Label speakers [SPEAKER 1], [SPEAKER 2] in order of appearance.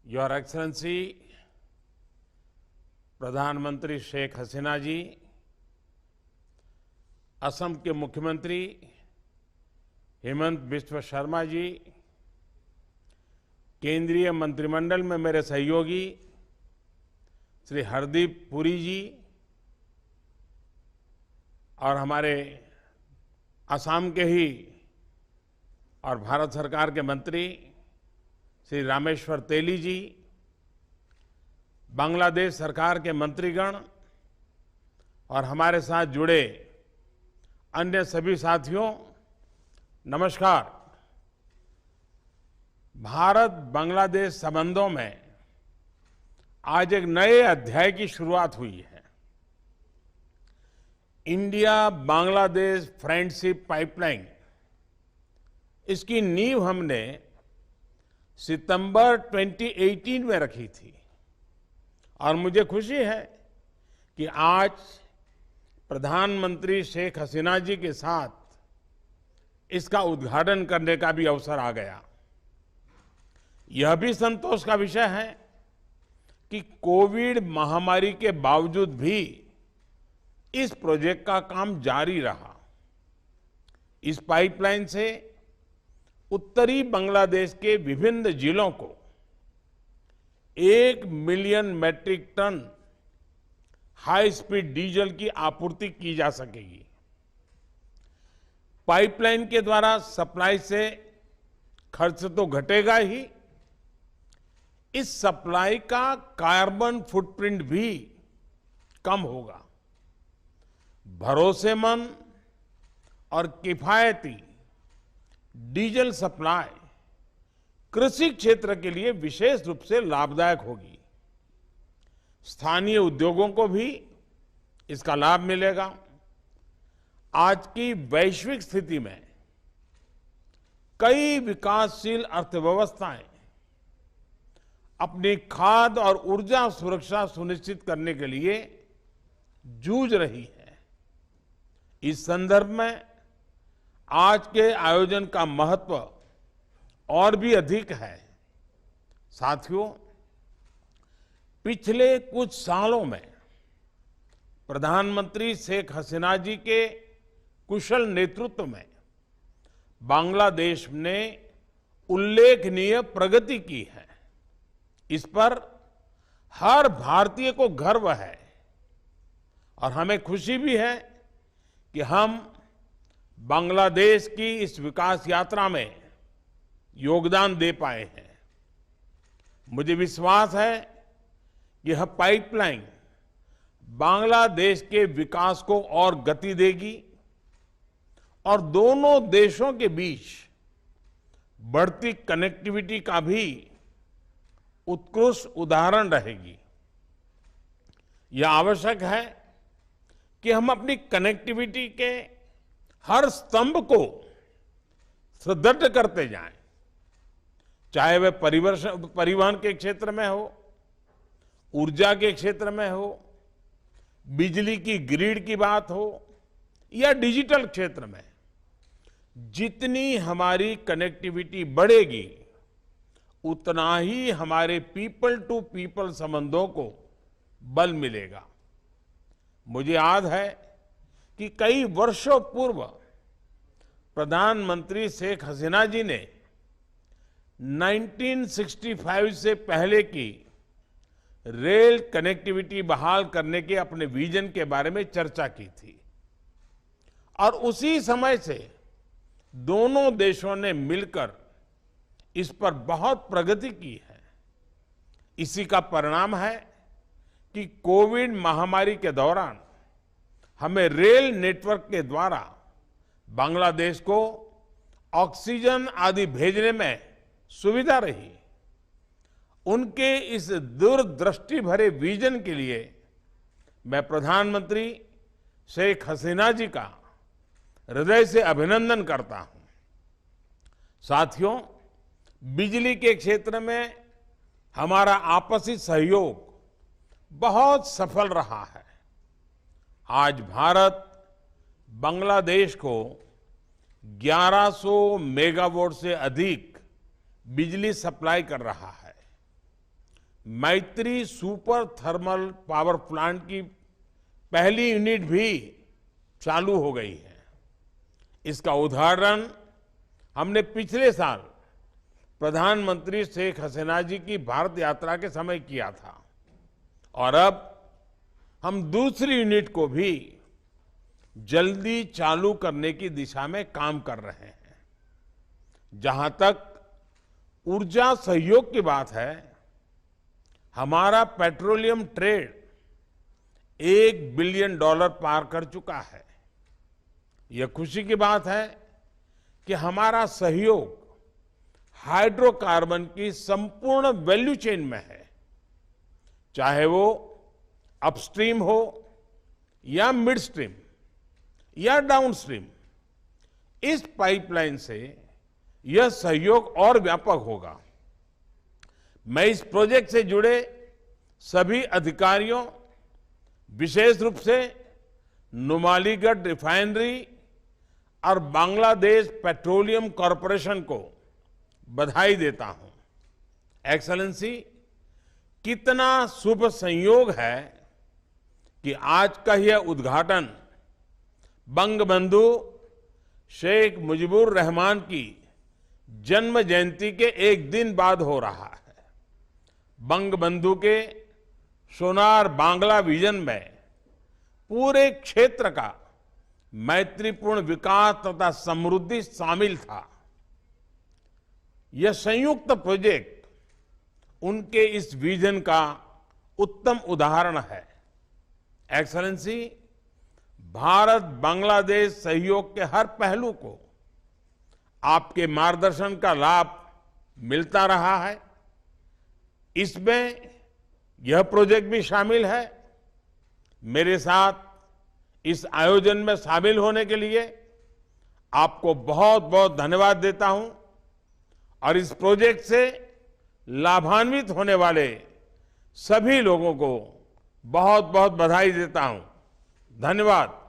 [SPEAKER 1] Your excellency प्रधानमंत्री शेख हसीना जी, असम के मुख्यमंत्री हेमंत बिस्व शर्मा जी, केंद्रीय मंत्रिमंडल में मेरे सहयोगी श्री हरदीप पुरी जी और हमारे असम के ही और भारत सरकार के मंत्री श्री रामेश्वर तेली जी, बांग्लादेश सरकार के मंत्रीगण और हमारे साथ जुड़े अन्य सभी साथियों, नमस्कार। भारत बांग्लादेश संबंधों में आज एक नए अध्याय की शुरुआत हुई है। इंडिया बांग्लादेश फ्रेंडशिप पाइपलाइन, इसकी नींव हमने सितंबर 2018 में रखी थी और मुझे खुशी है कि आज प्रधानमंत्री शेख हसीना जी के साथ इसका उद्घाटन करने का भी अवसर आ गया। यह भी संतोष का विषय है कि कोविड महामारी के बावजूद भी इस प्रोजेक्ट का काम जारी रहा। इस पाइपलाइन से उत्तरी बांग्लादेश के विभिन्न जिलों को 1 million metric tonne high speed diesel की आपूर्ति की जा सकेगी। पाइपलाइन के द्वारा सप्लाई से खर्च तो घटेगा ही, इस सप्लाई का कार्बन फुटप्रिंट भी कम होगा। भरोसेमंद और किफायती डीजल सप्लाई कृषि क्षेत्र के लिए विशेष रूप से लाभदायक होगी। स्थानीय उद्योगों को भी इसका लाभ मिलेगा। आज की वैश्विक स्थिति में कई विकासशील अर्थव्यवस्थाएं अपनी खाद्य और ऊर्जा सुरक्षा सुनिश्चित करने के लिए जूझ रही है। इस संदर्भ में आज के आयोजन का महत्व और भी अधिक है। साथियों, पिछले कुछ सालों में प्रधानमंत्री शेख हसीना जी के कुशल नेतृत्व में बांग्लादेश ने उल्लेखनीय प्रगति की है। इस पर हर भारतीय को गर्व है और हमें खुशी भी है कि हम बांग्लादेश की इस विकास यात्रा में योगदान दे पाए हैं। मुझे विश्वास है कि यह पाइपलाइन बांग्लादेश के विकास को और गति देगी और दोनों देशों के बीच बढ़ती कनेक्टिविटी का भी उत्कृष्ट उदाहरण रहेगी। यह आवश्यक है कि हम अपनी कनेक्टिविटी के हर स्तंभ को सुदृढ़ करते जाएं, चाहे वह परिवहन के क्षेत्र में हो, ऊर्जा के क्षेत्र में हो, बिजली की ग्रिड की बात हो या डिजिटल क्षेत्र में। जितनी हमारी कनेक्टिविटी बढ़ेगी, उतना ही हमारे पीपल टू पीपल संबंधों को बल मिलेगा। मुझे याद है कि कई वर्षों पूर्व प्रधानमंत्री शेख हसीना जी ने 1965 से पहले की रेल कनेक्टिविटी बहाल करने के अपने विजन के बारे में चर्चा की थी और उसी समय से दोनों देशों ने मिलकर इस पर बहुत प्रगति की है। इसी का परिणाम है कि कोविड महामारी के दौरान हमें रेल नेटवर्क के द्वारा बांग्लादेश को ऑक्सीजन आदि भेजने में सुविधा रही। उनके इस दूरदृष्टि भरे विजन के लिए मैं प्रधानमंत्री शेख हसीना जी का हृदय से अभिनंदन करता हूं। साथियों, बिजली के क्षेत्र में हमारा आपसी सहयोग बहुत सफल रहा है। आज भारत बांग्लादेश को 1100 मेगावाट से अधिक बिजली सप्लाई कर रहा है। मैत्री सुपर थर्मल पावर प्लांट की पहली यूनिट भी चालू हो गई है। इसका उदाहरण हमने पिछले साल प्रधानमंत्री शेख हसीना जी की भारत यात्रा के समय किया था और अब हम दूसरी यूनिट को भी जल्दी चालू करने की दिशा में काम कर रहे हैं। जहां तक ऊर्जा सहयोग की बात है, हमारा पेट्रोलियम ट्रेड $1 बिलियन पार कर चुका है। यह खुशी की बात है कि हमारा सहयोग हाइड्रोकार्बन की संपूर्ण वैल्यू चेन में है, चाहे वो अपस्ट्रीम हो या मिडस्ट्रीम या डाउनस्ट्रीम। इस पाइपलाइन से यह सहयोग और व्यापक होगा। मैं इस प्रोजेक्ट से जुड़े सभी अधिकारियों, विशेष रूप से नुमालीगढ़ रिफाइनरी और बांग्लादेश पेट्रोलियम कॉरपोरेशन को बधाई देता हूं। एक्सेलेंसी, कितना शुभ संयोग है कि आज का यह उद्घाटन बंगबंधु शेख मुजीबुर रहमान की जन्म जयंती के एक दिन बाद हो रहा है। बंगबंधु के सोनार बांग्ला विजन में पूरे क्षेत्र का मैत्रीपूर्ण विकास तथा समृद्धि शामिल था। यह संयुक्त प्रोजेक्ट उनके इस विजन का उत्तम उदाहरण है। एक्सेलेंसी, भारत बांग्लादेश सहयोग के हर पहलू को आपके मार्गदर्शन का लाभ मिलता रहा है। इसमें यह प्रोजेक्ट भी शामिल है। मेरे साथ इस आयोजन में शामिल होने के लिए आपको बहुत बहुत धन्यवाद देता हूं और इस प्रोजेक्ट से लाभान्वित होने वाले सभी लोगों को बहुत बहुत बधाई देता हूं। धन्यवाद।